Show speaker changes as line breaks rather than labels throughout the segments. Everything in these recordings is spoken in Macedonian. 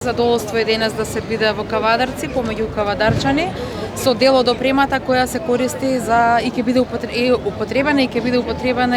Задоволство е денес да се биде во Кавадарци помеѓу кавадарчани со дел од опремата која се користи за и ќе биде употребена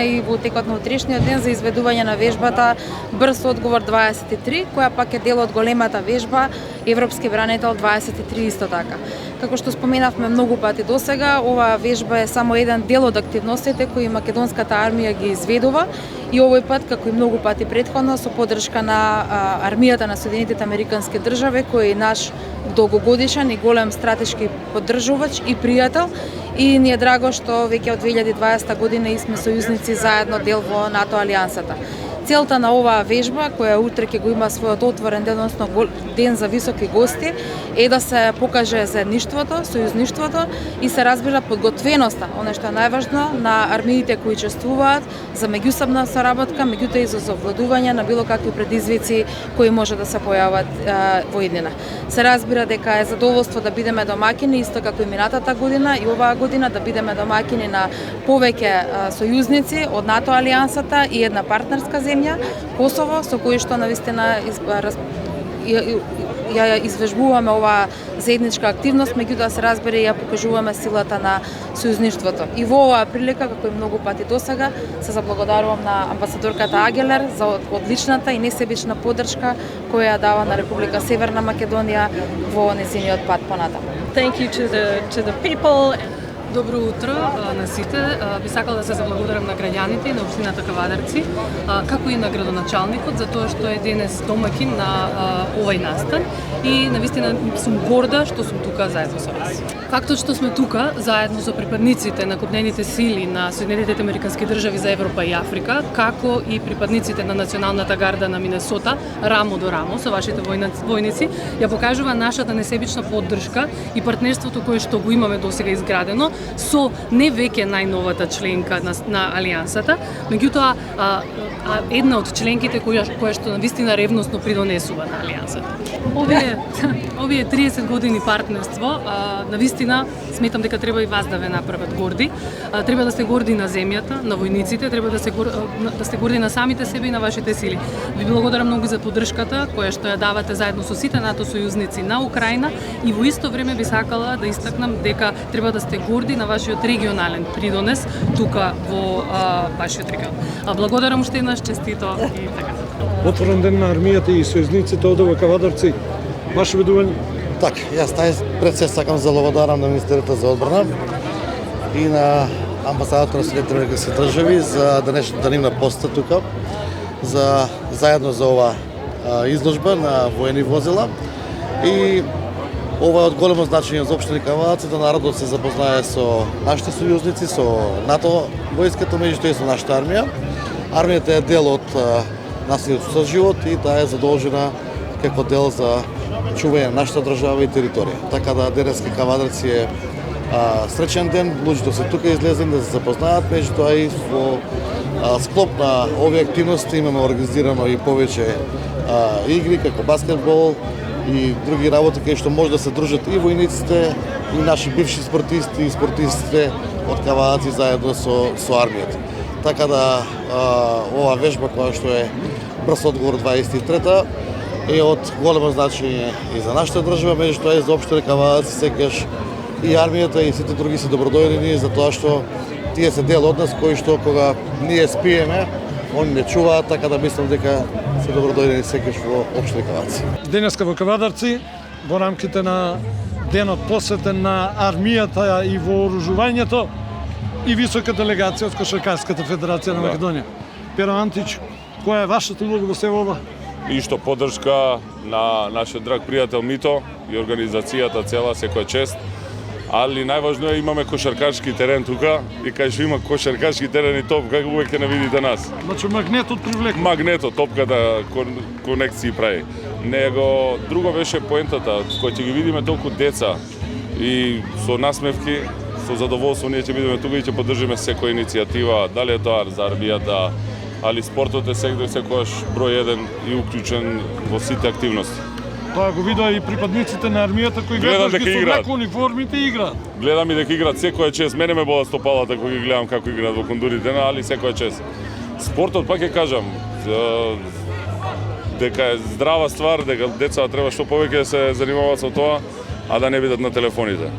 и во текот на утрешниот ден за изведување на вежбата Брз одговор 23, која пак е дел од големата вежба Европски бранител 23 исто така. Како што споменавме многу пати досега, оваа вежба е само еден дел од активностите кои македонската армија ги изведува и овој пат, како и многу пати претходно, со поддршка на армијата на Соединетите Американски држави, кој е наш долгогодишен и голем стратешки поддржувач и пријател, и ни е драго што веќе од 2020 година и сме сојузници заедно дел во НАТО алијансата. Целта на оваа вежба, која утре ќе го има својот отворен ден, односно ден за високи гости, е да се покаже заедништвото, сојузништвото и се разбира подготвеноста, она што е најважно, на армиите кои учествуваат за меѓусобна соработка, меѓутоа и за совладување на било какви предизвици кои може да се појават во иднина. Се разбира дека е задоволство да бидеме домаќини, исто како и минатата година и оваа година да бидеме домаќини на повеќе сојузници од НАТО алијансата и една партнерска земја, Косово, со кој што навистина ја извежбуваме оваа заедничка активност, меѓутоа се разбере и ја покажуваме силата на сојузништвото. И во оваа прилика, како и многу пати досега, се заблагодарувам на амбасадорката Агелер за одличната и несебична поддршка која ја дава на Република Северна Македонија во нејзиниот пат понатаму.
Thank you to the people. Добро утро на сите. Би сакала да се заблагодарам на граѓаните и на општината Кавадарци, како и на градоначалникот за тоа што е денес домаќин на овој настан и навистина сум горда што сум тука заедно со вас. Фактот што сме тука заедно со припадниците на копнените сили на Соединетите Американски држави за Европа и Африка, како и припадниците на Националната гарда на Минесота, рамо до рамо со вашите војници, ја покажува нашата несебична поддршка и партнерството кое што го имаме досега изградено со не веќе најновата членка на Алијансата, меѓутоа една од членките која што навистина ревносно придонесува на Алијансата. Овие 30 години партнерство, навистина сметам дека треба и вас да ве направат горди. Треба да сте горди на земјата, на војниците, треба да сте горди на самите себе и на вашите сили. Ви благодарам многу за поддршката која што ја давате заедно со сите НАТО сојузници на Украина и во исто време би сакала да истакнам дека треба да сте горди на вашиот регионален придонес тука во вашиот регион. Благодарам уште еднаш, честито и така.
Отворен ден на армијата и сојузниците од во Кавадарци. Ваше видување?
Так, јас пред се сакам да благодарам на Министерството за одбрана и на амбасадата на Соединетите Американски држави за денешната нивна посета тука, заедно за ова изложба на воени возила. И ова е од големо значење за општина Кавадарци, да народот се запознае со нашите сојузници, со НАТО војската, меѓутоа и со нашата армија. Армијата е дел од насилниот соживот и таа е задолжена како дел за чување на нашата држава и територија. Така да денеска Кавадарци е среќен ден, луѓето се тука излезени да се запознаат, меѓутоа и во склоп на овие активности имаме организирано и повеќе игри како баскетбол и други работи кај што може да се дружат и војниците и наши бивши спортисти и спортистите од Кавадарци заедно со армијата. Така да ова вежба која што е Брз одговор 23 е од големо значење и за нашата држава, меѓутоа и за општина Кавадарци, секогаш и армијата и сите други се добродојдени за тоа што тие се дел од нас кои што кога ние спиеме, они не чуваат, така да мислам дека се добродојдени секогаш во општина Кавадарци.
Денеска во Кавадарци, во рамките на денот посветен на армијата и вооружувањето и висока делегација од Кошаркарската федерација на Македонија. Перо Антич, која е вашата улога во сево ова?
Ишто поддршка на нашиот драг пријател Мито и организацијата цела, секоја чест. Али најважно е имаме кошаркашки терен тука и кај што има кошаркашки терен и топка, увек ќе навидите нас.
Значи магнетот привлекува.
Магнетот, топката конекции прави. Него друго беше поентата, кој ќе ги видиме толку деца и со насмевки, со задоволство ние ќе бидеме тука и ќе поддржиме секоја иницијатива, дали е тоа за армијата, али спортот е секојаш број 1 и уклучен во сите активности.
Тоа го видоа и припадниците на армијата кои гледаш ги со леко униформите и играат.
Гледам и дека играат секоја чест. Мене ме бола стопалата кога ги гледам како играат во кондурите, али секоја чест. Спортот, пак ќе кажам, дека е здрава ствар, дека децата треба што повеќе да се занимаваат со тоа, а да не бидат на телефоните.